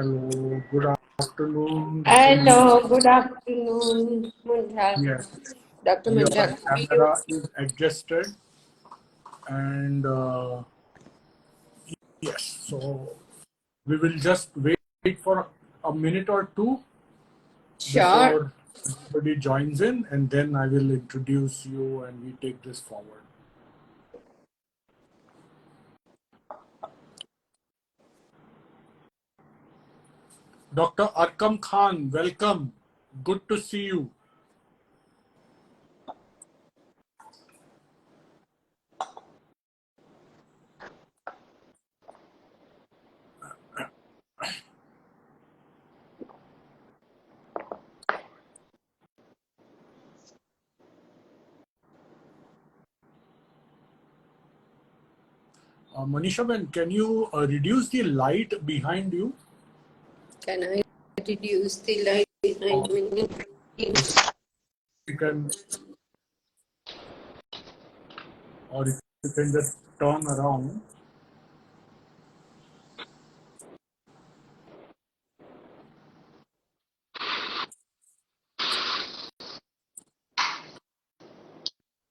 Hello, good afternoon. Hello, good afternoon, Munjal. Yes, Dr. your Munjal, how are you? camera is adjusted, and yes, so we will just wait for a minute or two Sure. before everybody joins in, and then I will introduce you and we take this forward. Dr. Arkam Khan, welcome. Good to see you. Manisha Ben, can you reduce the light behind you? Can I reduce the light behind me? You can, or if you can just turn around.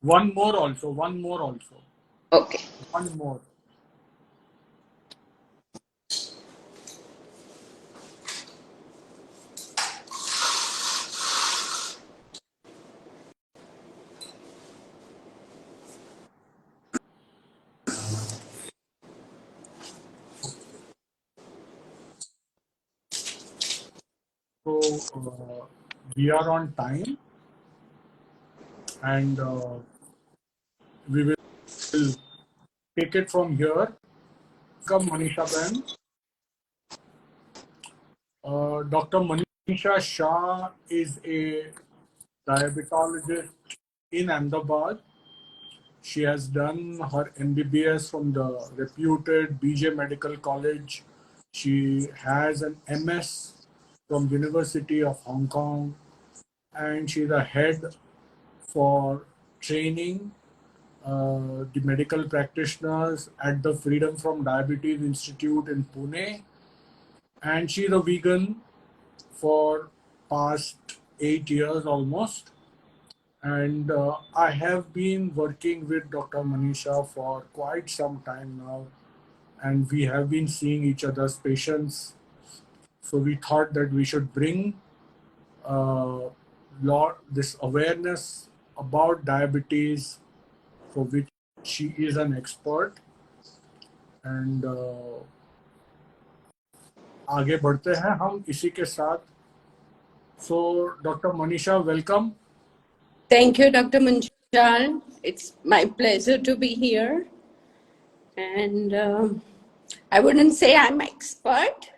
One more also. Okay. One more. So we are on time, and we will take it from here. Come, Manisha Ben. Dr. Manisha Shah is a diabetologist in Ahmedabad. She has done her MBBS from the reputed BJ Medical College. She has an MS from University of Hong Kong, and she's a head for training the medical practitioners at the Freedom from Diabetes Institute in Pune. And she's a vegan for past 8 years almost. And I have been working with Dr. Manisha for quite some time now, and we have been seeing each other's patients. So we thought that we should bring this awareness about diabetes, for which she is an expert. And आगे बढ़ते हैं हम इसी के साथ. So Dr. Manisha, welcome. Thank you, Dr. Munjal. It's my pleasure to be here. And I wouldn't say I'm expert.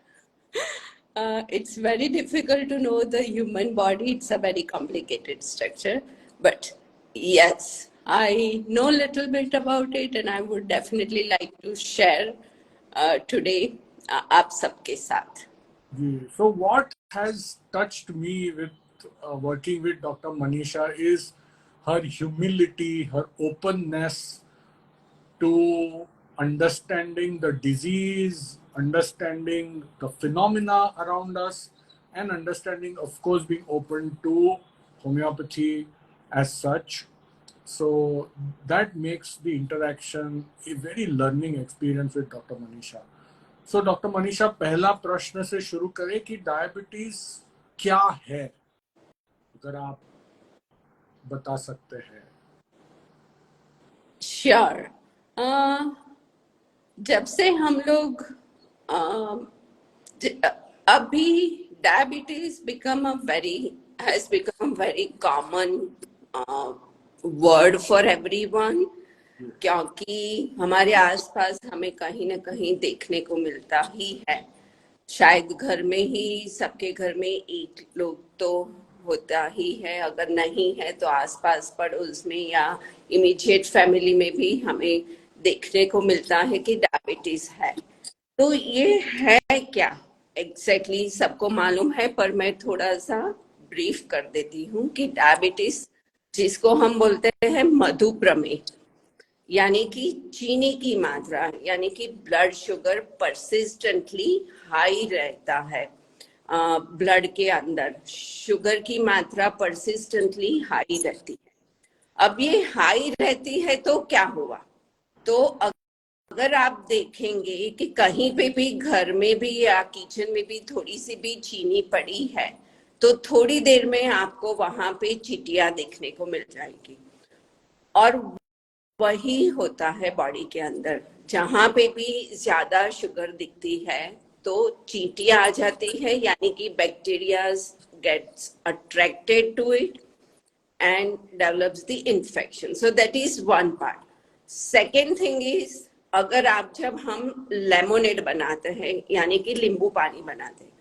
It's very difficult to know the human body. It's a very complicated structure. But yes, I know a little bit about it, and I would definitely like to share today आप सबके साथ. So what has touched me with working with Dr. Manisha is her humility, her openness to understanding the disease, understanding the phenomena around us, and understanding, of course, being open to homeopathy as such. So that makes the interaction a very learning experience with Dr. Manisha. So doctor Manisha, पहला प्रश्न से शुरू करें कि diabetes क्या है, अगर आप बता सकते हैं. Sure. जब से हम लोग अभी diabetes has become a very common word for everyone. क्योंकि हमारे आसपास हमें कहीं ना कहीं देखने को मिलता ही है. शायद घर में ही सबके घर में एक लोग तो होता ही है, अगर नहीं है तो आसपास पड़ोस में या इमीडिएट फैमिली में भी हमें देखने को मिलता है कि डायबिटीज है. तो ये है क्या एग्जैक्टली सबको मालूम है, पर मैं थोड़ा सा ब्रीफ कर देती हूँ कि डायबिटीज, जिसको हम बोलते हैं मधुप्रमेह, यानी कि चीनी की मात्रा, यानी कि ब्लड शुगर परसिस्टेंटली हाई रहता है। ब्लड के अंदर शुगर की मात्रा परसिस्टेंटली हाई रहती है। अब ये हाई रहती है तो क्या हुआ? तो अगर आप देखेंगे कि कहीं पे भी घर में भी या किचन में भी थोड़ी सी भी चीनी पड़ी है तो थोड़ी देर में आपको वहां पे चींटियां देखने को मिल जाएगी। और वही होता है बॉडी के अंदर, जहां पे भी ज्यादा शुगर दिखती है तो चींटियां आ जाती है, यानी कि bacteria gets attracted to it and develops the infection. So that is one part. Second thing is, अगर आप जब हम लेमोनेड बनाते हैं यानी कि नींबू पानी बनाते हैं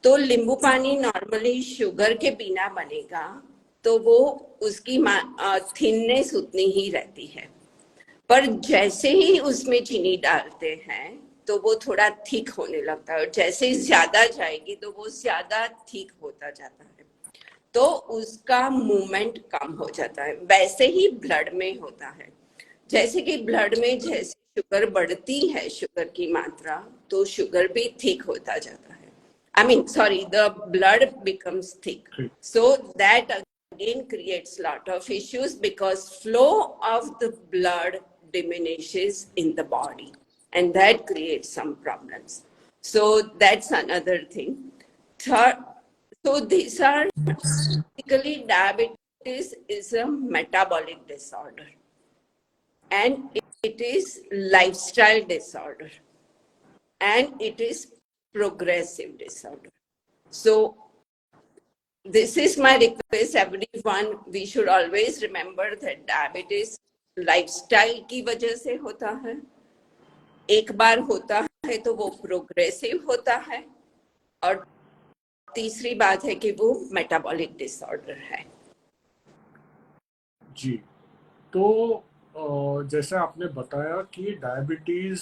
तो नींबू पानी नॉर्मली शुगर के बिना बनेगा तो वो उसकी थिननेस उतनी ही रहती है, पर जैसे ही उसमें चीनी डालते हैं तो वो थोड़ा थिक होने लगता है, और जैसे ही ज्यादा जाएगी तो वो ज्यादा थिक होता जाता है, तो उसका मूवमेंट कम हो जाता है। वैसे ही ब्लड में होता है, जैसे कि ब्लड में जैसे शुगर बढ़ती है, शुगर की मात्रा, तो शुगर भी थिक होता जाता है। I mean, sorry, the blood becomes thick. So that again creates lot of issues because flow of the blood diminishes in the body, and that creates some problems. So that's another thing. Third, so these are basically diabetes is a metabolic disorder and it is lifestyle disorder and it is progressive disorder. So this is my request everyone, we should always remember that diabetes lifestyle की वजह से होता है, एक बार होता है तो वो प्रोग्रेसिव होता है, और तीसरी बात है कि वो मेटाबॉलिक डिसऑर्डर है। जी, तो जैसे आपने बताया कि डायबिटीज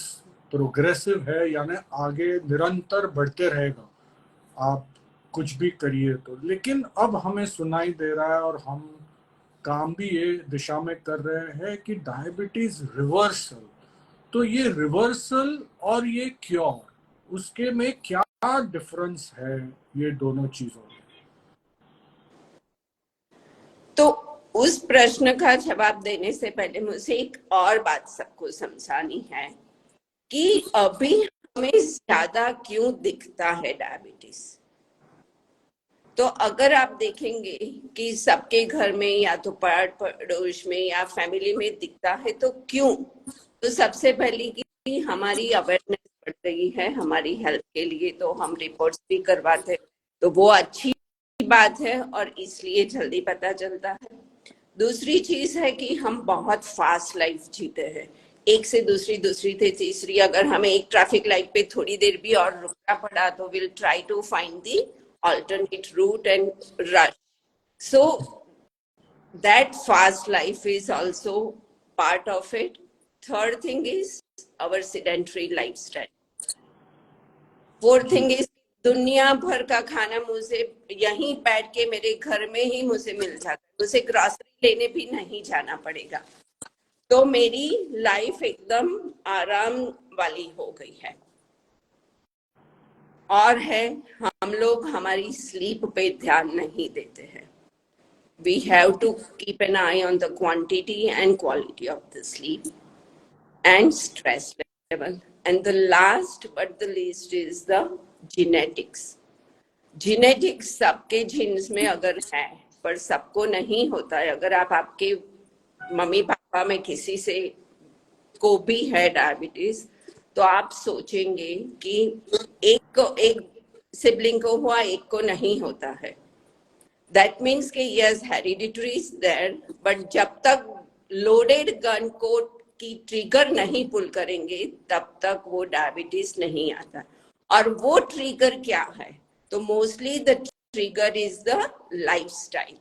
प्रोग्रेसिव है, यानी आगे निरंतर बढ़ते रहेगा, आप कुछ भी करिए तो। लेकिन अब हमें सुनाई दे रहा है और हम काम भी ये दिशा में कर रहे हैं कि डायबिटीज रिवर्सल, तो ये रिवर्सल और ये क्योर, उसके में क्या डिफरेंस है ये दोनों चीजों में? तो उस प्रश्न का जवाब देने से पहले मुझे एक और बात सबको समझानी है कि अभी हमें ज्यादा क्यों दिखता है डायबिटीज। तो अगर आप देखेंगे कि सबके घर में या तो पड़ोस में या फैमिली में दिखता है तो क्यों, तो सबसे पहले कि हमारी अवेयरनेस बढ़ रही है हमारी हेल्थ के लिए, तो हम रिपोर्ट्स भी करवाते, तो वो अच्छी बात है और इसलिए जल्दी पता चलता है। दूसरी चीज है कि हम बहुत फास्ट लाइफ जीते हैं, एक से दूसरी, दूसरी से तीसरी। अगर हमें एक ट्रैफिक लाइट पे थोड़ी देर भी और रुकना पड़ा तो will try to find the alternate route and rush. So that fast life is also part of it. Third thing is our sedentary lifestyle. Fourth thing is दुनिया भर का खाना मुझे यहीं बैठ के मेरे घर में ही मुझे मिल जाता है, मुझे ग्रोसरी लेने भी नहीं जाना पड़ेगा, तो मेरी लाइफ एकदम आराम वाली हो गई है। और है, हम लोग हमारी स्लीप पे ध्यान नहीं देते हैं। We have to keep an eye on the quantity and quality of the sleep and stress level. And the last but the least is the genetics. Genetics सबके जीन्स में अगर है, पर सबको नहीं होता है। अगर आप आपके मम्मी पापा में किसी से को भी है डायबिटीज, तो आप सोचेंगे कि एक सिबलिंग को हुआ, एक को नहीं होता है। दैट मीन्स कि yes, hereditary is there, but जब तक लोडेड गन को की ट्रिगर नहीं पुल करेंगे तब तक वो डायबिटीज नहीं आता। और वो ट्रिगर क्या है? तो mostly the trigger is the lifestyle.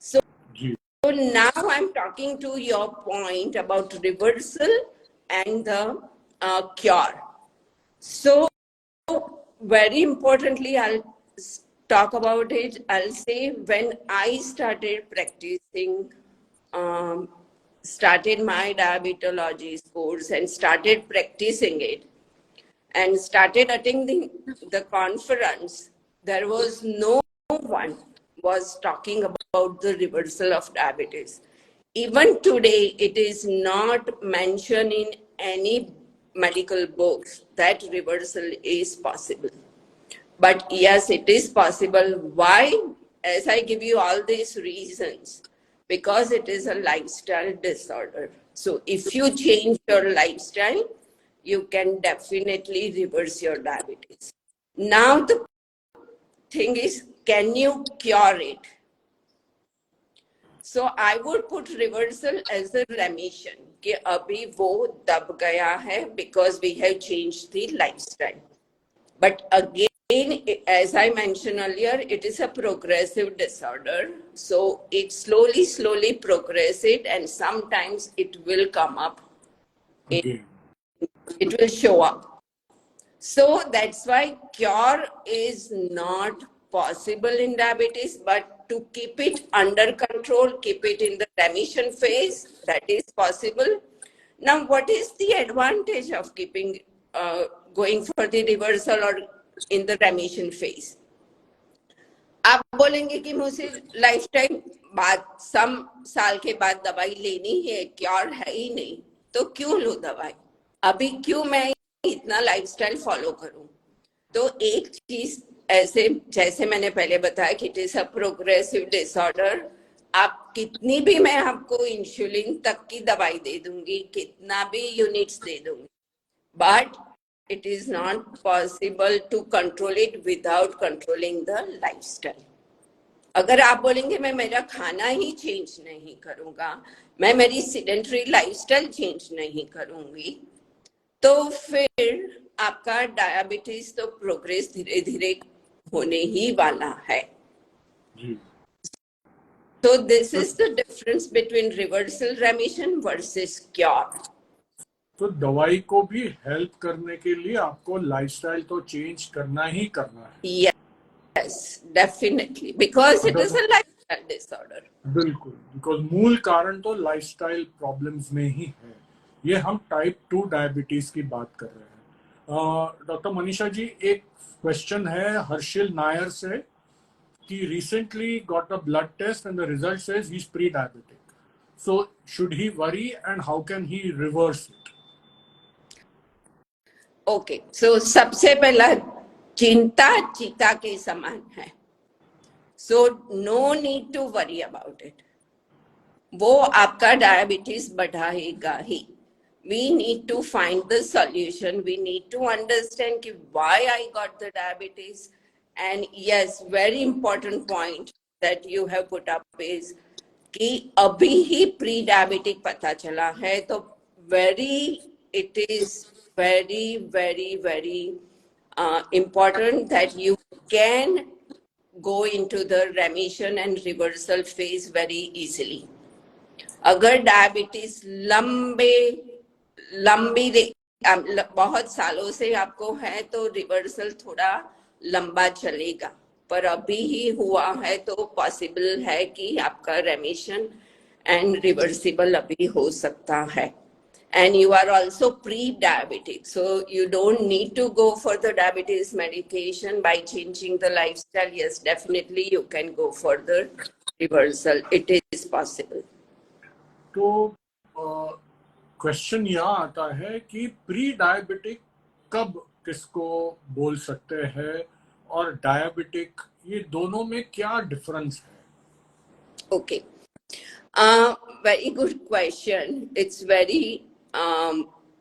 So now I'm talking to your point about reversal and the cure. So very importantly, I'll talk about it. I'll say when I started practicing started my diabetology course and started practicing it and started attending the conference, there was no one was talking about the reversal of diabetes. Even today, it is not mentioned in any medical books that reversal is possible. But yes, it is possible. Why? As I give you all these reasons, because it is a lifestyle disorder. So if you change your lifestyle, you can definitely reverse your diabetes. Now the thing is, can you cure it? So I would put reversal as a remission कि अभी वो दब गया है because we have changed the lifestyle. But again, as I mentioned earlier, it is a progressive disorder. So it slowly progresses and sometimes it will come up. Again. It will show up. So that's why cure is not possible in diabetes, but to keep it under control, keep it in the remission phase, that is possible. Now, what is the advantage of keeping going for the reversal or in the remission phase? आप बोलेंगे कि मुझे life time बाद सम साल के बाद दवाई लेनी है, क्योर है ही नहीं, तो क्यों लूं दवाई? अभी क्यों मैं इतना लाइफस्टाइल फॉलो करूं? तो एक चीज ऐसे, जैसे मैंने पहले बताया कि it is a progressive disorder, आप कितनी भी मैं आपको इंसुलिन तक की दवाई दे दूंगी, कितना भी यूनिट्स दे दूंगी, but it is not possible to control it without controlling the lifestyle. अगर आप बोलेंगे मैं मेरा खाना ही चेंज नहीं करूंगा, मैं मेरी सेडेंटरी लाइफस्टाइल चेंज नहीं करूंगी, तो फिर आपका डायबिटीज तो प्रोग्रेस धीरे धीरे होने ही वाला है. So this is the difference between reversal remission versus cure. तो दवाई को भी हेल्प करने के लिए आपको लाइफस्टाइल तो चेंज करना ही करना है. Yes, definitely, because it is a lifestyle disorder. बिल्कुल, बिकॉज मूल कारण तो लाइफस्टाइल प्रॉब्लम्स में ही है. ये हम टाइप 2 डायबिटीज की बात कर रहे हैं. डॉक्टर मनीषा जी, एक क्वेश्चन है हर्षिल नायर से कि recently got a blood test and the result says he is pre diabetic. So should he worry and how can he reverse it? Okay, so सबसे पहला, चिंता चीता के समान है. So no need to worry about it. वो आपका diabetes बढ़ाएगा ही. We need to find the solution. We need to understand why I got the diabetes. And yes, very important point that you have put up is कि अभी ही pre-diabetic पता चला है, तो it is very important that you can go into the remission and reversal phase very easily. अगर diabetes लंबी बहुत सालों से आपको है तो रिवर्सल थोड़ा लंबा चलेगा, पर अभी ही हुआ है तो पॉसिबल है कि आपका रेमिशन एंड रिवर्सिबल अभी हो सकता है. And you are also pre-diabetic, so you don't need to go for the diabetes medication by changing the lifestyle. Yes, definitely you can go for the reversal. It is possible. तो question यहाँ आता है कि pre diabetic कब किसको बोल सकते हैं और डायबिटिक, ये दोनों में क्या डिफरेंस है? Okay, very good question. It's very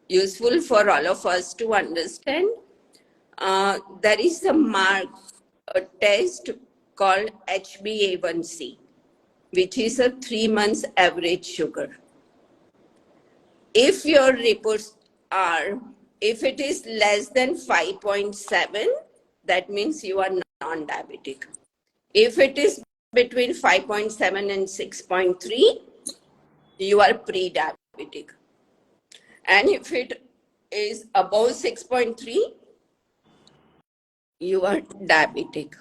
useful for all of us to understand. There is a test called HbA1c, which is a 3 months average sugar. If your reports are, if it is less than 5.7, that means you are non-diabetic. If it is between 5.7 and 6.3, you are pre-diabetic. And if it is above 6.3, you are diabetic.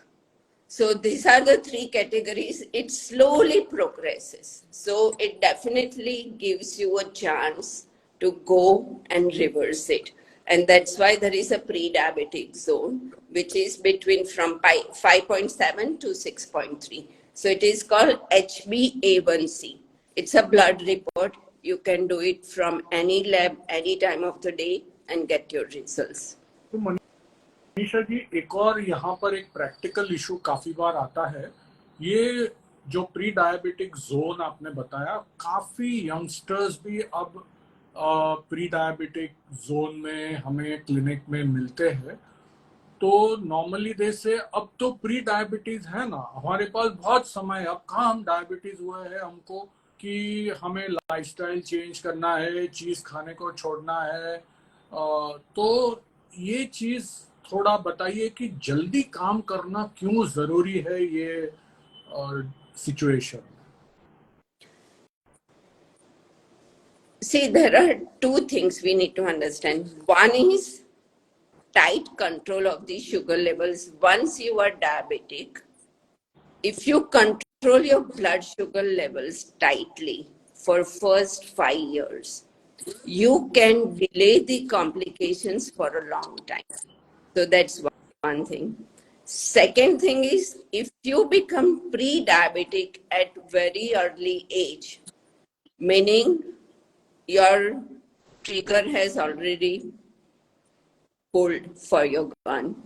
So these are the three categories. It slowly progresses. So it definitely gives you a chance to go and reverse it. And that's why there is a pre-diabetic zone, which is between from 5.7 to 6.3. So it is called HbA1c. It's a blood report. You can do it from any lab, any time of the day and get your results. तो मनीषा जी, एक और यहाँ पर एक practical issue काफी बार आता है। ये जो प्री डायबिटिक जोन आपने बताया, काफी यंगस्टर्स भी अब प्री डायबिटिक जोन में हमें क्लिनिक में मिलते हैं। तो नॉर्मली दे से अब तो प्री डायबिटीज है ना, हमारे पास बहुत समय, अब कहाँ हम डायबिटीज हुए हैं हमको कि हमें लाइफस्टाइल चेंज करना है, चीज खाने को छोड़ना है। तो ये चीज थोड़ा बताइए कि जल्दी काम करना क्यों जरूरी है ये situation. See, there are two things we need to understand. One is tight control of the sugar levels. Once you are diabetic, if you control your blood sugar levels tightly for first 5 years, you can delay the complications for a long time. So that's one thing. Second thing is, if you become pre-diabetic at very early age, meaning your trigger has already pulled for your gun,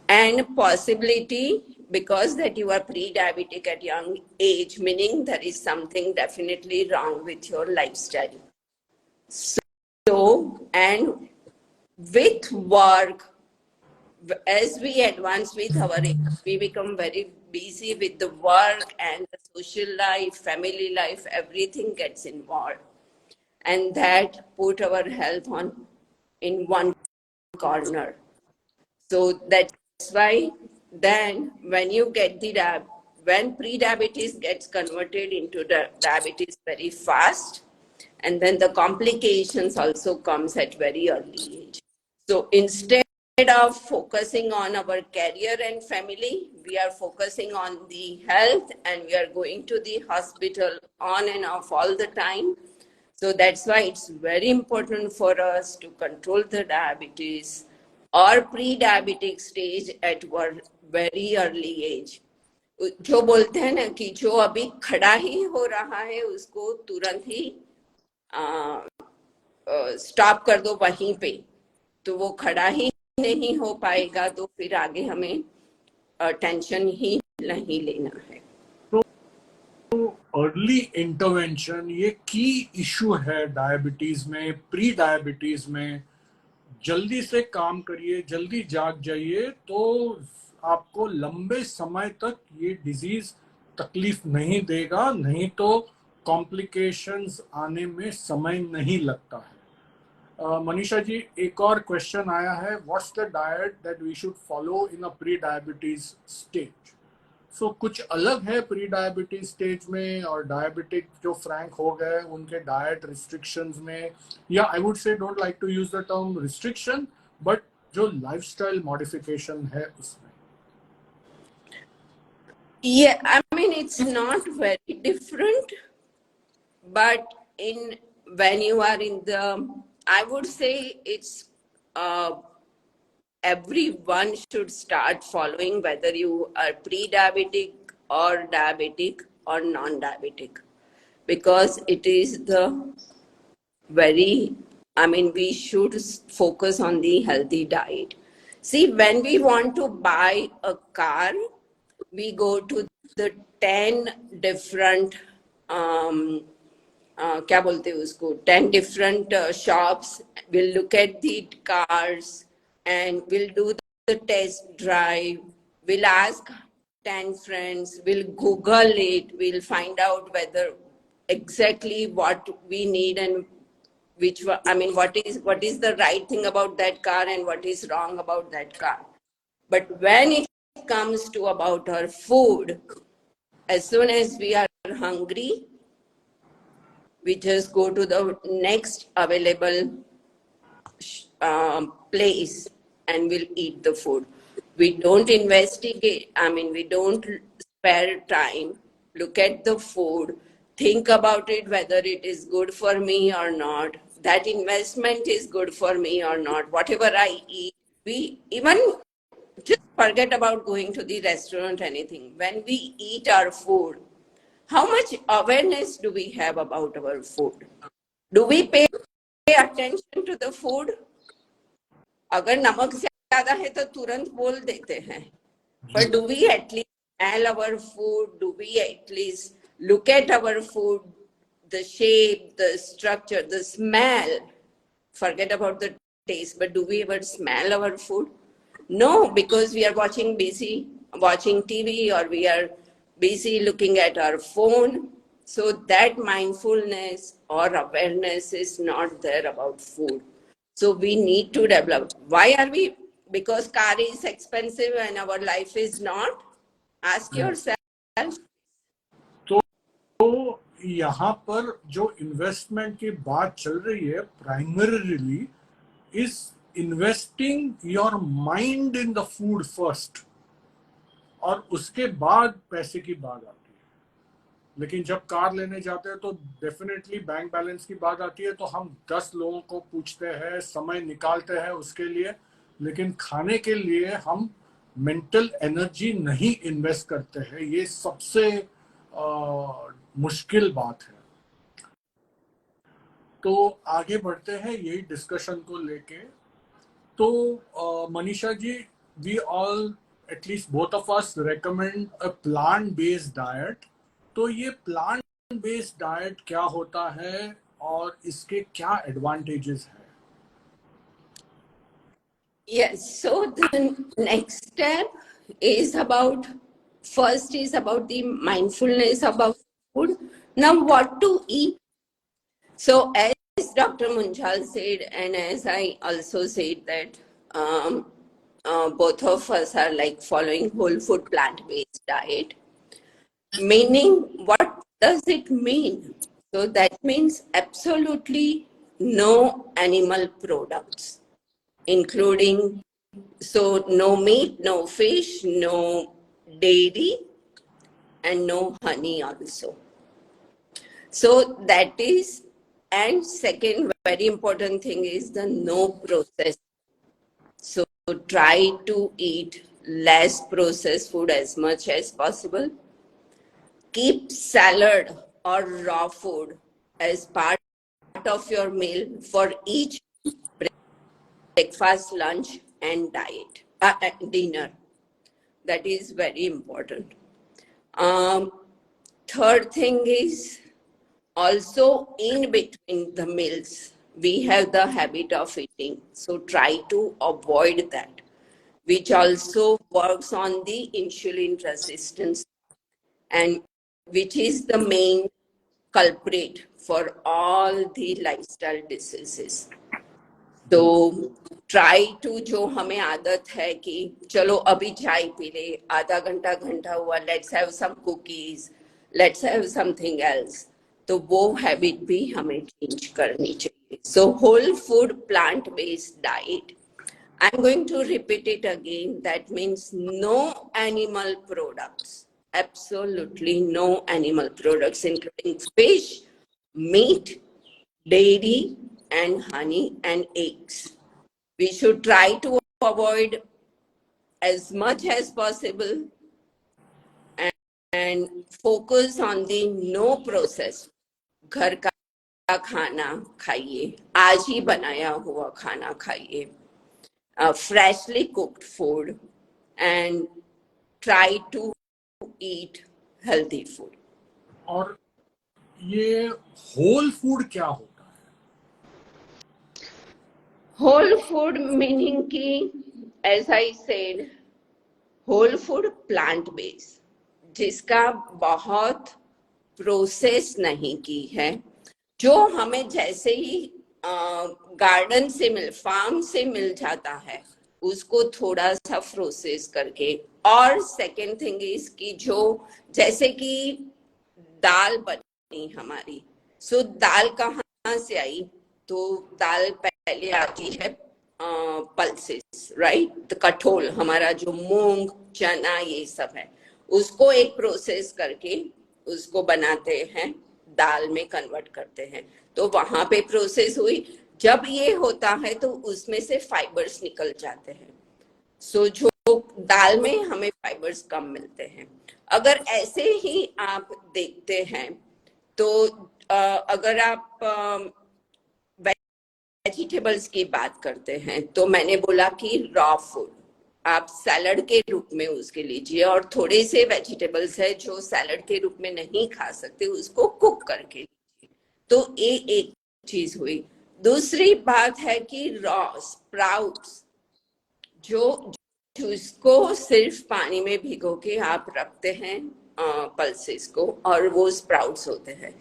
and possibility because that you are pre-diabetic at young age, meaning there is something definitely wrong with your lifestyle. So, and with work, as we advance with our age, we become very busy with the work and the social life, family life, everything gets involved. And that put our health on in one corner. So that's why then when you get when pre-diabetes gets converted into the diabetes very fast, and then the complications also comes at very early age. So instead of focusing on our career and family, we are focusing on the health and we are going to the hospital on and off all the time. So that's why it's very important for us to control the diabetes or pre-diabetic stage at very early age. जो बोलते हैं ना कि जो अभी खड़ा ही हो रहा है उसको तुरंत ही स्टॉप कर दो वहीं पे, तो वो खड़ा ही नहीं हो पाएगा, तो फिर आगे हमें टेंशन ही नहीं लेना है। तो अर्ली इंटरवेंशन ये की इशू है डायबिटीज में, प्री डायबिटीज में। जल्दी से काम करिए, जल्दी जाग जाइए, तो आपको लंबे समय तक ये डिजीज तकलीफ नहीं देगा, नहीं तो कॉम्प्लिकेशंस आने में समय नहीं लगता है। मनीषा जी, एक और क्वेश्चन आया है, what's the diet that we should follow in a pre diabetes stage. So कुछ अलग है प्री डायबिटीज स्टेज में और डायबिटिक जो फ्रैंक हो गए उनके डाइट रिस्ट्रिक्शंस में, या I would say don't like to use the term restriction, but जो लाइफस्टाइल मॉडिफिकेशन है उसमें। Yeah, I mean it's not very different, but when you are in the, I would say it's everyone should start following, whether you are pre-diabetic or diabetic or non-diabetic, because it is the very, I mean, we should focus on the healthy diet. See, when we want to buy a car, we go to the 10 different क्या बोलते हैं उसको, 10 different shops. We'll look at the cars and we'll do the test drive. We'll ask 10 friends. We'll Google it. We'll find out whether exactly what we need and which, I mean, what is the right thing about that car and what is wrong about that car. But when it comes to about our food, as soon as we are hungry, we just go to the next available place and we'll eat the food. We don't investigate, we don't spare time, look at the food, think about it whether it is good for me or not, that investment is good for me or not, whatever I eat. We even just forget about going to the restaurant, anything. When we eat our food, how much awareness do we have about our food? Do we pay attention to the food? अगर नमक ज्यादा है तो तुरंत बोल देते हैं. But do we at least smell our food? Do we at least look at our food, the shape, the structure, the smell? Forget about the taste, but do we ever smell our food? No, because we are watching TV, or we are busy looking at our phone. So that mindfulness or awareness is not there about food. So we need to develop. Why are we? Because car is expensive and our life is not. Ask yourself. तो यहाँ पर जो investment की बात चल रही है primarily is investing your mind in the food first, और उसके बाद पैसे की बात आती है. लेकिन जब कार लेने जाते हैं तो डेफिनेटली बैंक बैलेंस की बात आती है, तो हम 10 लोगों को पूछते हैं, समय निकालते हैं उसके लिए, लेकिन खाने के लिए हम मेंटल एनर्जी नहीं इन्वेस्ट करते हैं. ये सबसे मुश्किल बात है. तो आगे बढ़ते हैं यही डिस्कशन को लेके. तो Manisha ji, we all, at least both of us, recommend a plant based diet. तो ये प्लांट बेस्ड डाइट क्या होता है और इसके क्या एडवांटेजेस है? Yes, so the next step is about, first is about the mindfulness about food. Now, what to eat? So, as Dr. Munjal said, and as I also said, that both of us are like following whole food plant-based diet. Meaning, what does it mean? So that means absolutely no animal products, including, so no meat, no fish, no dairy, and no honey also. So that is, and second very important thing is the no processed. So try to eat less processed food as much as possible. Keep salad or raw food as part of your meal for each breakfast, lunch, and dinner. That is very important. Third thing is, also in between the meals, we have the habit of eating. So try to avoid that, which also works on the insulin resistance, and which is the main culprit for all the lifestyle diseases. तो try to, जो हमें आदत है कि चलो अभी चाय P ले, आधा घंटा हुआ, let's have some cookies, let's have something else, तो वो हैबिट भी हमें चेंज करनी चाहिए. So whole food plant based diet, I am going to repeat it again, that means no animal products, absolutely no animal products, including fish, meat, dairy, and honey and eggs. We should try to avoid as much as possible and focus on the no process. घर का खाना खाइए, आज ही बनाया हुआ खाना खाइए, freshly cooked food, and try to eat healthy food. और ये होल फूड क्या होता है? होल फूड मीनिंग की, as I said, whole food plant based, जिसका बहुत प्रोसेस नहीं की है, जो हमें जैसे ही गार्डन से फार्म से मिल जाता है, उसको थोड़ा सा प्रोसेस करके. और सेकेंड थिंग इज कि जो जैसे कि दाल बनी हमारी, सो दाल कहाँ से आई? तो दाल पहले आती है पल्सेस, राइट? द कठोल, हमारा जो मूंग चना ये सब है, उसको एक प्रोसेस करके उसको बनाते हैं, दाल में कन्वर्ट करते हैं। तो वहां पे प्रोसेस हुई, जब ये होता है तो उसमें से फाइबर्स निकल जाते हैं। सो जो दाल में हमें फाइबर्स कम मिलते हैं। अगर ऐसे ही आप देखते हैं तो अगर आप वेजिटेबल्स की बात करते हैं, तो मैंने बोला कि रॉ फूड आप सैलड के रूप में उसके लीजिए, और थोड़े से वेजिटेबल्स है जो सैलड के रूप में नहीं खा सकते, उसको कुक करके लीजिए। तो ये एक चीज हुई। दूसरी बात है कि रॉ स्प्राउट्स, जो जिसको सिर्फ पानी में भिगो के आप रखते हैं पल्सेस को, और वो स्प्राउट्स होते हैं।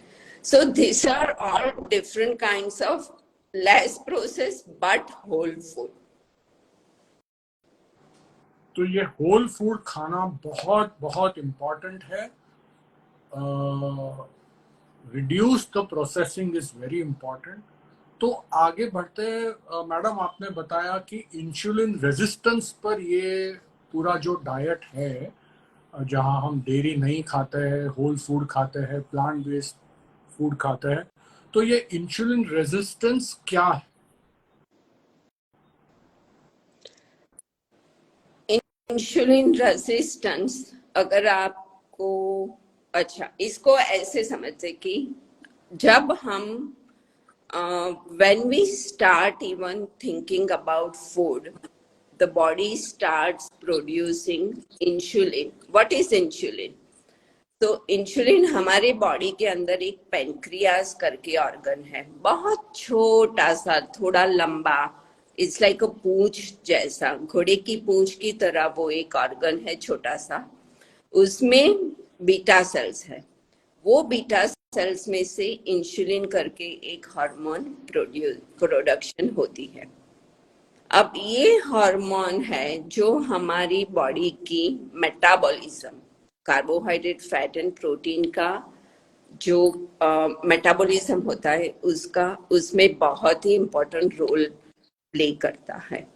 So this are all different kinds of less process but whole food. तो ये होल फूड खाना बहुत बहुत इम्पोर्टेंट है। Reduce the processing is very important. तो आगे बढ़ते, मैडम आपने बताया कि इंसुलिन रेजिस्टेंस पर ये पूरा जो डाइट है, जहाँ हम डेयरी नहीं खाते हैं, होल फूड खाते हैं, प्लांट बेस्ड फूड खाते हैं, तो ये इंसुलिन रेजिस्टेंस क्या है? इंसुलिन रेजिस्टेंस, अगर आपको, अच्छा इसको ऐसे समझते कि जब हम when we start even thinking about food, the body starts producing insulin. What is insulin? तो इंसुलिन हमारे बॉडी के अंदर एक पेनक्रियास करके ऑर्गन है, बहुत छोटा सा, थोड़ा लंबा, इट्स लाइक अ पूंछ जैसा, घोड़े की पूंछ की तरह वो एक ऑर्गन है छोटा सा। उसमें बीटा सेल्स है। वो बीटा सेल्स में से इंसुलिन करके एक हार्मोन प्रोडक्शन होती है। अब ये हार्मोन है जो हमारी बॉडी की metabolism, carbohydrate fat and protein का जो मेटाबॉलिज्म होता है उसका, उसमें बहुत ही इम्पोर्टेंट रोल प्ले करता है।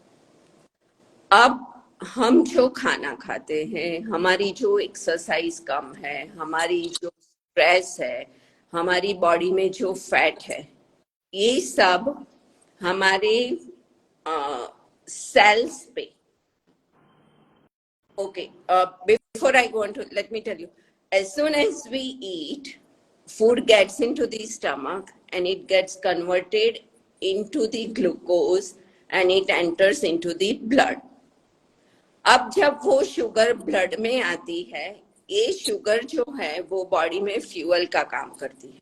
अब हम जो खाना खाते हैं, हमारी जो एक्सरसाइज कम है, हमारी जो स्ट्रेस है, हमारी बॉडी में जो फैट है, ये सब हमारे सेल्स पे, okay, before I go on to, let me tell you, as soon as we eat, food gets into the stomach and it gets converted into the glucose and it enters into the blood. अब जब वो sugar blood में आती है, ये sugar जो है वो बॉडी में फ्यूल का काम करती है।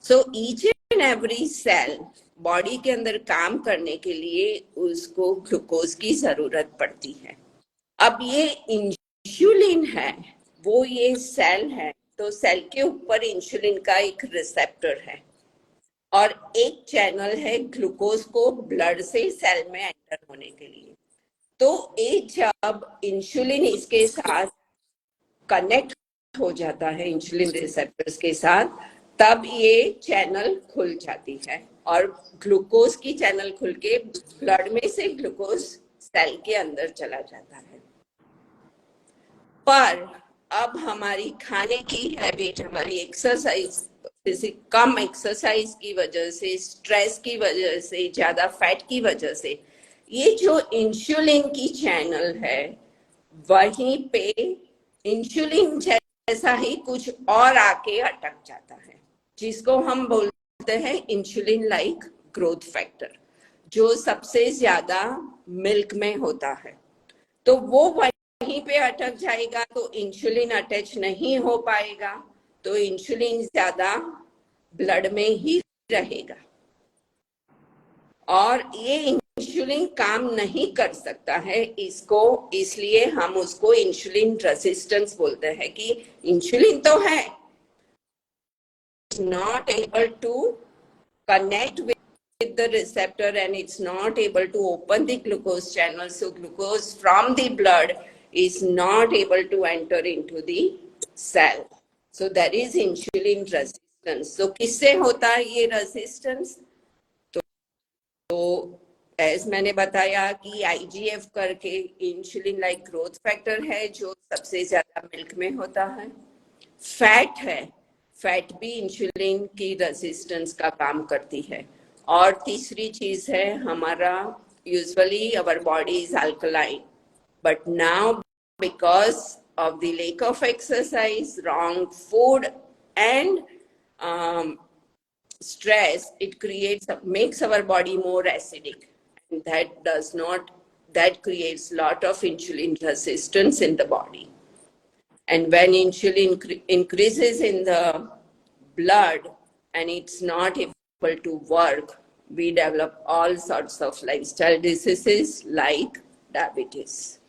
So each and every cell body के अंदर काम करने के लिए उसको ग्लूकोज की जरूरत पड़ती है। अब ये इंसुलिन है, वो ये सेल है, तो सेल के ऊपर इंसुलिन का एक रिसेप्टर है और एक चैनल है ग्लूकोज को ब्लड से सेल में एंटर होने के लिए। तो ये जब इंसुलिन इसके साथ कनेक्ट हो जाता है, इंसुलिन रिसेप्टर्स के साथ, तब ये चैनल खुल जाती है और ग्लूकोज की चैनल खुल के ब्लड में से ग्लूकोज सेल के अंदर चला जाता है। पर अब हमारी खाने की हैबिट, हमारी एक्सरसाइज, कम एक्सरसाइज की वजह से, स्ट्रेस की वजह से, ज्यादा फैट की वजह से, ये जो इंसुलिन की चैनल है वहीं पे इंसुलिन जैसा ही कुछ और आके अटक जाता है, जिसको हम बोलते हैं इंसुलिन लाइक ग्रोथ फैक्टर, जो सबसे ज्यादा मिल्क में होता है। तो वो वहीं पे अटक जाएगा, तो इंसुलिन अटैच नहीं हो पाएगा, तो इंसुलिन ज्यादा ब्लड में ही रहेगा और ये इंसुलिन काम नहीं कर सकता है। इसको, इसलिए हम उसको इंसुलिन रेजिस्टेंस बोलते हैं कि इंसुलिन तो है, not able to connect with the receptor and it's not able to open the glucose channel, so glucose from the blood is not able to enter into the cell, so there is insulin resistance. So किससे होता है ये resistance? तो as मैंने बताया कि IGF करके insulin like growth factor है जो सबसे ज्यादा मिल्क में होता है. फैट है, फैट भी इंसुलिन की रेजिस्टेंस का काम करती है. और तीसरी चीज है हमारा usually our body is alkaline, but now because of the lack of exercise, wrong food, and stress, it makes our body more acidic, and that creates lot of insulin resistance in the body. And when insulin increases in the blood and it's not able to work, we develop all sorts of lifestyle diseases like diabetes.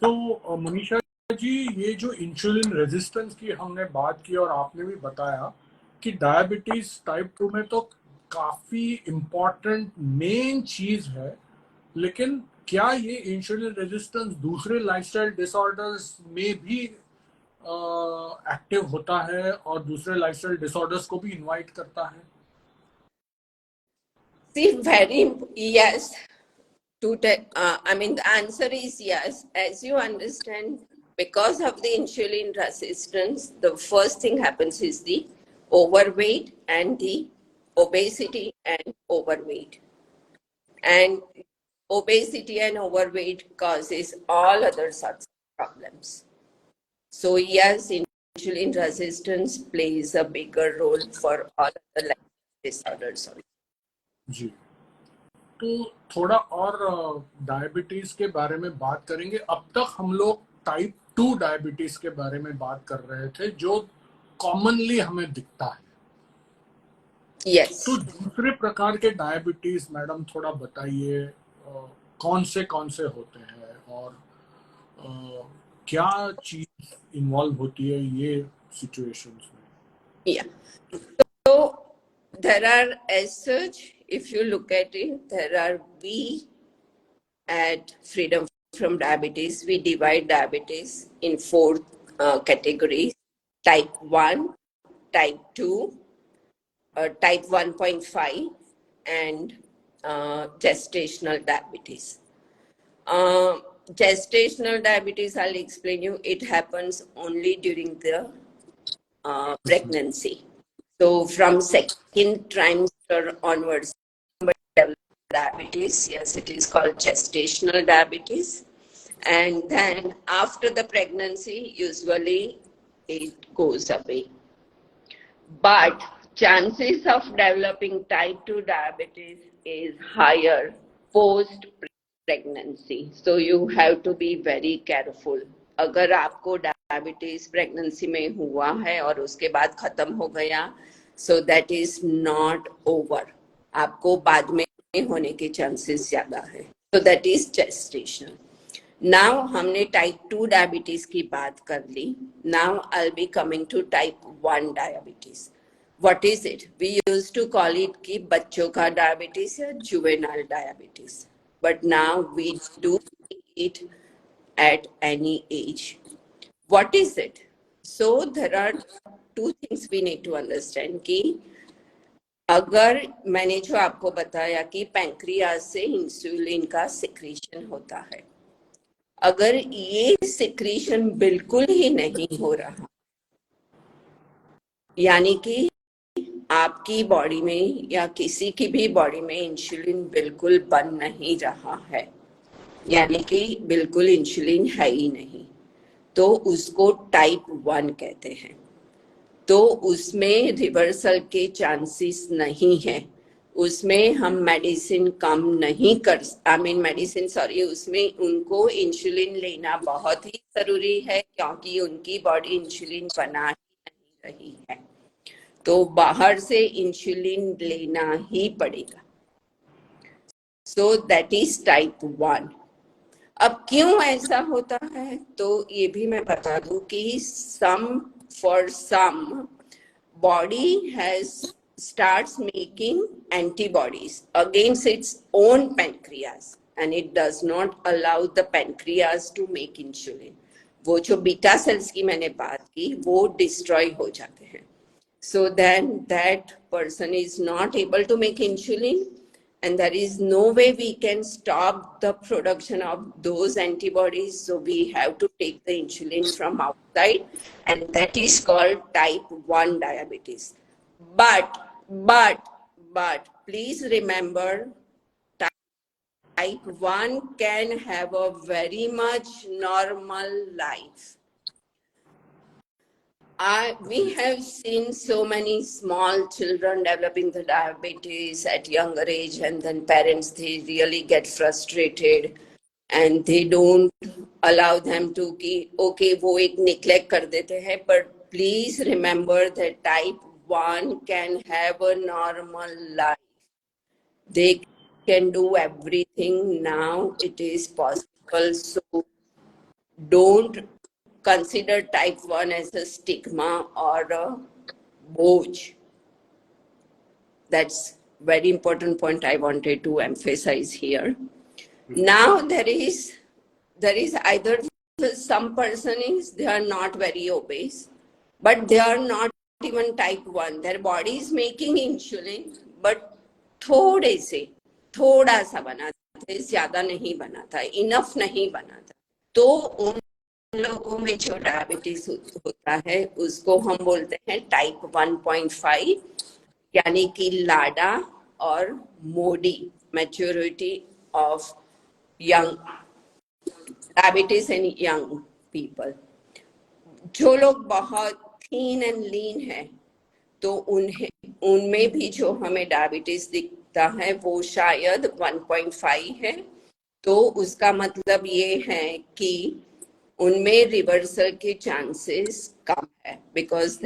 तो मनीषा जी, ये जो insulin resistance की हमने बात की और आपने भी बताया कि डायबिटीज टाइप 2 में तो काफी इम्पोर्टेंट मेन चीज है, लेकिन क्या ये इंसुलिन रेजिस्टेंस दूसरे लाइफस्टाइल डिसऑर्डर्स में भी एक्टिव होता है और दूसरे लाइफस्टाइल डिसऑर्डर्स को भी इनवाइट करता है? Yes. The answer is yes. As you understand, because of the insulin resistance, the first thing happens is the overweight and the obesity and overweight. And obesity and overweight causes all other sorts of problems. So yes, insulin resistance plays a bigger role for all other disorders. जी, तो थोड़ा और diabetes के बारे में बात करेंगे. अब तक हम लोग टाइप 2 डायबिटीज के बारे में बात कर रहे थे जो कॉमनली हमें दिखता है. Yes. तो दूसरे प्रकार के डायबिटीज मैडम थोड़ा बताइए, कौन से होते हैं और क्या चीज इन्वॉल्व होती है ये सिचुएशंस में? Yeah. So there are, as such, if you look at it, we at Freedom from Diabetes, we divide diabetes in 4 categories: type 1, type 2, type 1.5, and gestational diabetes. Gestational diabetes, I'll explain you, it happens only during the pregnancy. So from second trimester onwards, somebody develops diabetes. Yes, it is called gestational diabetes. And then after the pregnancy, usually it goes away. But chances of developing type 2 diabetes is higher post pregnancy. So you have to be very careful. अगर आपको diabetes pregnancy में हुआ है और उसके बाद खत्म हो गया, so that is not over. आपको बाद में होने के चांसेस ज्यादा है. So that is gestational. Now हमने टाइप 2 डायबिटीज की बात कर ली. Now I will be coming to type 1 diabetes. What is it? We used to call it कि बच्चों का डायबिटीज या juvenile diabetes, but now we do it at any age. What is it? So there are 2 things we need to understand कि अगर मैंने जो आपको बताया कि पैंक्रियाज से इंसुलिन का सिक्रीशन होता है, अगर ये सिक्रीशन बिल्कुल ही नहीं हो रहा, यानी कि आपकी बॉडी में या किसी की भी बॉडी में इंसुलिन बिल्कुल बन नहीं रहा है, यानी कि बिल्कुल इंसुलिन है ही नहीं, तो उसको टाइप 1 कहते हैं. तो उसमें रिवर्सल के चांसेस नहीं है. उसमें हम मेडिसिन कम नहीं कर उसमें उनको इंसुलिन लेना बहुत ही जरूरी है, क्योंकि उनकी बॉडी इंसुलिन बना ही नहीं रही है, तो बाहर से इंसुलिन लेना ही पड़ेगा. सो दैट इज टाइप 1. अब क्यों ऐसा होता है, तो ये भी मैं बता दूं कि for some body starts making antibodies against its own pancreas, and it does not allow the pancreas to make insulin. वो जो बीटा सेल्स की मैंने बात की वो डिस्ट्रॉय हो जाते हैं. So then that person is not able to make insulin, and there is no way we can stop the production of those antibodies, so we have to take the insulin from outside, and that is called type 1 diabetes. But please remember, type 1 can have a very much normal life. We have seen so many small children developing the diabetes at younger age, and then parents, they really get frustrated and they don't allow them to ki, okay, वो एक neglect कर देते हैं. But please remember that type 1 can have a normal life. They can do everything now. It is possible. So don't consider type 1 as a stigma or a boj. That's very important point I wanted to emphasize here. Now there is either some person is, they are not very obese, but they are not even type 1. Their body is making insulin, but थोड़ा सा बनाता है, ज्यादा नहीं बनाता, enough नहीं बनाता. तो उन लोगों में जो डायबिटीज होता है उसको हम बोलते हैं टाइप 1.5, यानी कि लाडा और मोडी, maturity of young diabetes in young people. जो लोग बहुत थीन एंड लीन है तो उनमें भी जो हमें डायबिटीज दिखता है वो शायद 1.5 है. तो उसका मतलब ये है कि उनमें रिवर्सल के चांसेस कम है, because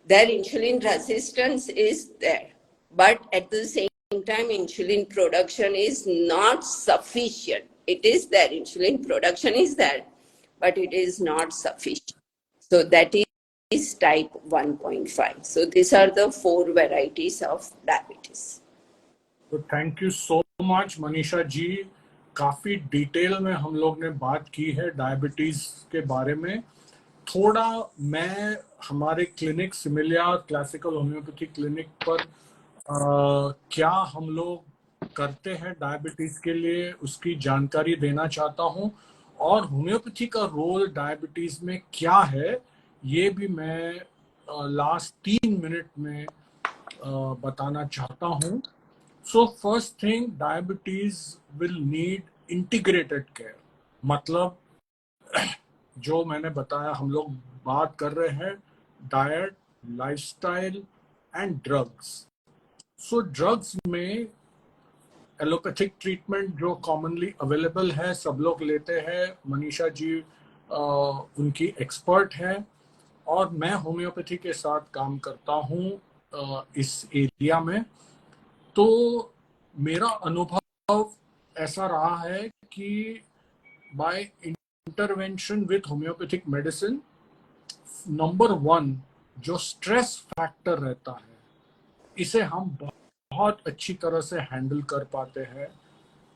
their insulin resistance is there, but at the same time insulin production is not sufficient. It is there, insulin production is there, but it is not sufficient. So that is type 1.5. So these are the 4 varieties of diabetes. तो thank you so much Manisha ji. काफी detail में हम लोग ने बात की है diabetes के बारे में. थोड़ा मैं हमारे clinic similia classical homeopathy clinic पर क्या हम लोग करते हैं डायबिटीज के लिए उसकी जानकारी देना चाहता हूं, और होम्योपैथी का रोल डायबिटीज में क्या है ये भी मैं लास्ट 3 मिनट में बताना चाहता हूं. So first thing, diabetes will need integrated care. मतलब जो मैंने बताया, हम लोग बात कर रहे हैं diet, lifestyle and drugs. So drugs में एलोपैथिक ट्रीटमेंट जो कॉमनली अवेलेबल है सब लोग लेते हैं. मनीषा जी उनकी एक्सपर्ट है, और मैं होम्योपैथी के साथ काम करता हूँ इस एरिया में. तो मेरा अनुभव ऐसा रहा है कि by intervention with homeopathic medicine, number 1 जो स्ट्रेस फैक्टर रहता है इसे हम बहुत अच्छी तरह से हैंडल कर पाते हैं,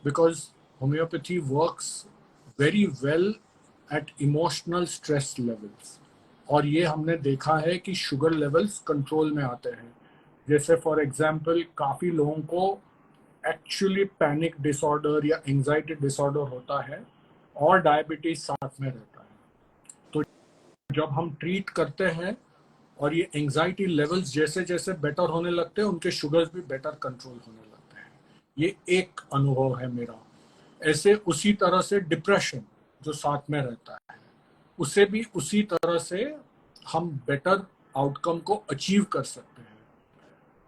because homeopathy works very well at emotional stress levels. और ये हमने देखा है कि शुगर लेवल्स कंट्रोल में आते हैं. जैसे फॉर एग्जाम्पल काफ़ी लोगों को एक्चुअली पैनिक डिसऑर्डर या एंजाइटी डिसऑर्डर होता है और डायबिटीज साथ में रहता है. तो जब हम ट्रीट करते हैं और ये एंजाइटी लेवल्स जैसे जैसे बेटर होने लगते हैं, उनके शुगर्स भी बेटर कंट्रोल होने लगते हैं. ये एक अनुभव है मेरा. ऐसे उसी तरह से डिप्रेशन जो साथ में रहता है, उसे भी उसी तरह से हम बेटर आउटकम को अचीव कर सकते हैं.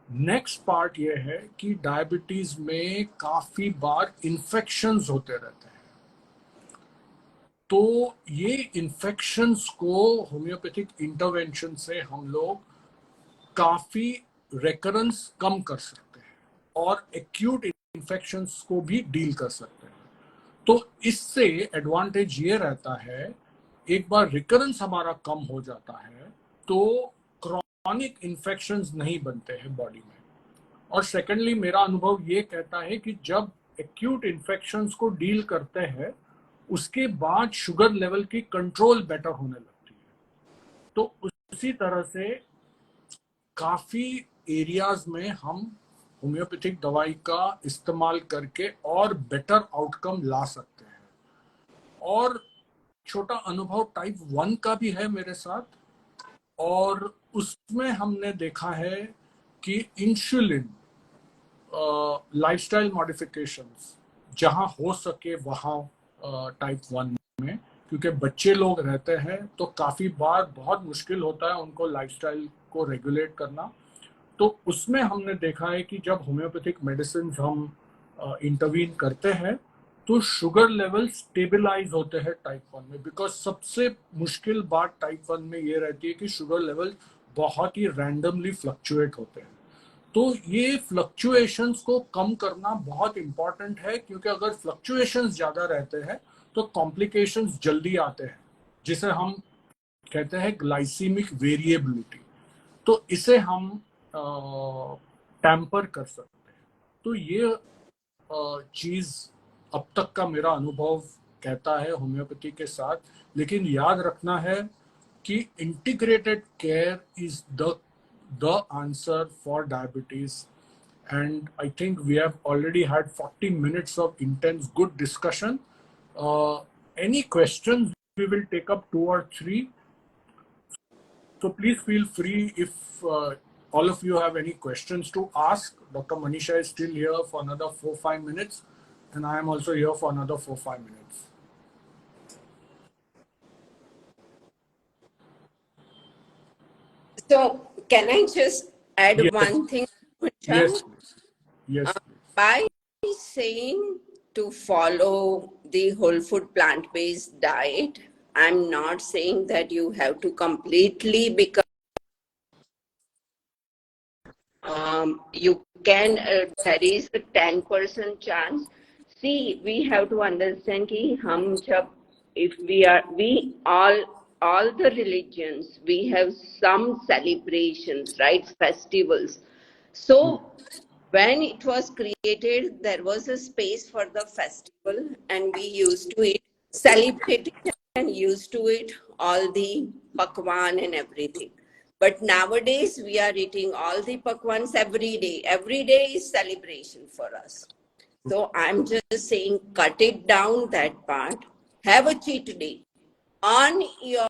नेक्स्ट पार्ट ये है कि डायबिटीज में काफी बार इन्फेक्शंस होते रहते हैं. तो ये इन्फेक्शंस को होम्योपैथिक इंटरवेंशन से हम लोग काफी रेकरेंस कम कर सकते हैं और एक्यूट इन्फेक्शंस को भी डील कर सकते हैं. तो इससे एडवांटेज ये रहता है, एक बार रिकरेंस हमारा कम हो जाता है तो क्रॉनिक इन्फेक्शंस नहीं बनते हैं बॉडी में. और सेकेंडली मेरा अनुभव ये कहता है कि जब एक्यूट इन्फेक्शंस को डील करते हैं उसके बाद शुगर लेवल की कंट्रोल बेटर होने लगती है. तो उसी तरह से काफी एरियाज में हम होम्योपैथिक दवाई का इस्तेमाल करके और बेटर आउटकम ला सकते हैं। और छोटा अनुभव टाइप 1 का भी है मेरे साथ, और उसमें हमने देखा है कि इंसुलिन लाइफस्टाइल मॉडिफिकेशंस जहां हो सके वहां टाइप 1 में, क्योंकि बच्चे लोग रहते हैं तो काफी बार बहुत मुश्किल होता है उनको लाइफस्टाइल को रेगुलेट करना। तो उसमें हमने देखा है कि जब होम्योपैथिक मेडिसिन हम इंटरवीन करते हैं तो शुगर लेवल स्टेबलाइज होते हैं टाइप 1 में। बिकॉज सबसे मुश्किल बात टाइप 1 में ये रहती है कि शुगर लेवल बहुत ही रैंडमली फ्लक्चुएट होते हैं। तो ये फ्लक्चुएशंस को कम करना बहुत इंपॉर्टेंट है, क्योंकि अगर फ्लक्चुएशंस ज्यादा रहते हैं तो कॉम्प्लिकेशंस जल्दी आते हैं, जिसे हम कहते हैं ग्लाइसीमिक वेरिएबिलिटी। तो इसे हम टैम्पर कर सकते हैं। तो ये चीज अब तक का मेरा अनुभव कहता है होम्योपैथी के साथ। लेकिन याद रखना है कि integrated care is the answer for diabetes. And I think we have already had 40 minutes of intense, good discussion. Any questions? We will take up 2 or 3. So please feel free if all of you have any questions to ask. Dr. Manisha is still here for another 4-5 minutes, and I am also here for another 4-5 minutes. So, can I just add Yes, one thing, yes, Munjal? please. Yes, please. By saying to follow the whole food plant-based diet, I'm not saying that you have to completely become. You can. There is a 10% chance. See, we have to understand कि हम जब, if we all the religions, we have some celebrations, right? Festivals. So when it was created, there was a space for the festival, and we used to it, celebrate it, and used to it all the pakwan and everything. But nowadays, we are eating all the pakwans every day. Every day is celebration for us. So I'm just saying, cut it down that part. Have a cheat day on your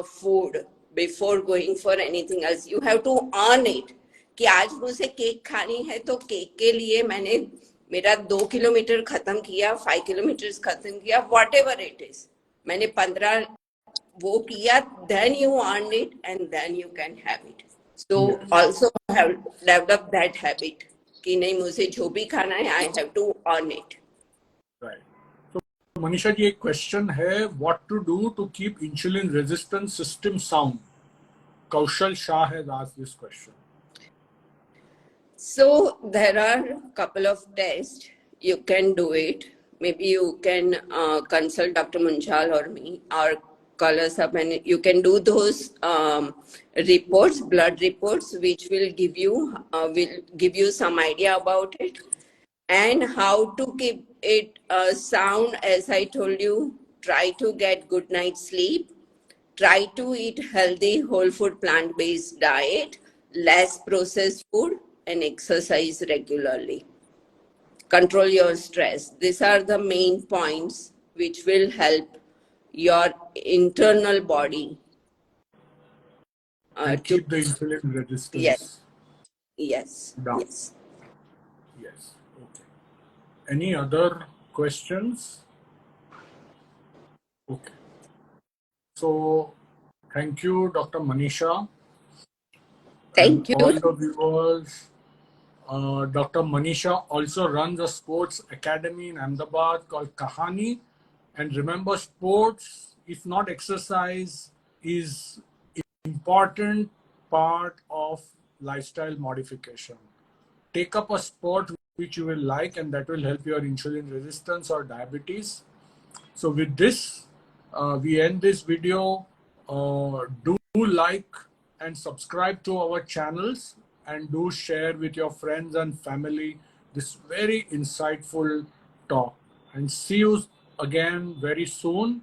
food before going for anything else. You have to earn it. कि आज मुझे cake खानी है तो cake के लिए मैंने मेरा 2 किलोमीटर खत्म किया, 5 किलोमीटर खत्म किया, वॉट एवर इट इज, मैंने 15 वो किया, then you earn it and then you can have it. So also have develop that habit कि नहीं, मुझे जो भी खाना है, I have to earn it. Right. So, Manisha ji, एक question है, what to do to keep insulin resistance system sound? Kaushal Shah has asked this question. So there are a couple of tests. You can do it. Maybe you can consult Dr. Munjal or me, or call us up, and you can do those reports, blood reports, which will give you some idea about it and how to keep it sound. As I told you, try to get good night's sleep. Try to eat healthy, whole food, plant-based diet, less processed food, and exercise regularly. Control your stress. These are the main points which will help your internal body And to keep the insulin yes, resistance yes, down. yes. Yes. Okay. Any other questions? Okay. So, thank you, Dr. Manisha, and Thank you. all the viewers. Dr. Manisha also runs a sports academy in Ahmedabad called Kahani. And remember, sports, if not exercise, is important part of lifestyle modification. Take up a sport which you will like, and that will help your insulin resistance or diabetes. So with this, we end this video. Do like and subscribe to our channels, and do share with your friends and family this very insightful talk. And see you again very soon.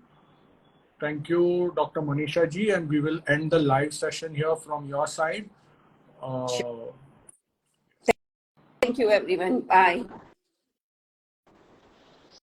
Thank you, Dr. Manisha ji, and we will end the live session here from your side. Sure. Thank you, everyone. Bye.